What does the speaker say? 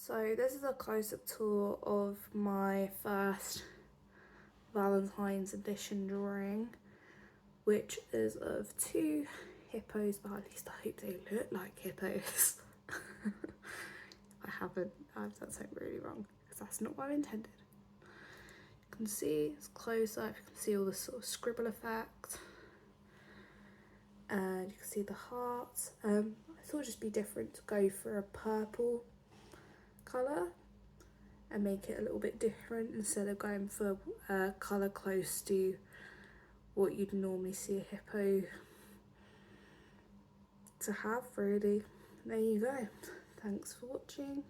So this is a close-up tour of my first Valentine's edition drawing, which is of two hippos, but at least I hope they look like hippos. I've done something really wrong because that's not what I intended. You can see it's close up, you can see all the sort of scribble effect, and you can see the hearts. I thought it'd just be different to go for a purple colour and make it a little bit different instead of going for a colour close to what you'd normally see a hippo to have, really. There you go. Thanks for watching.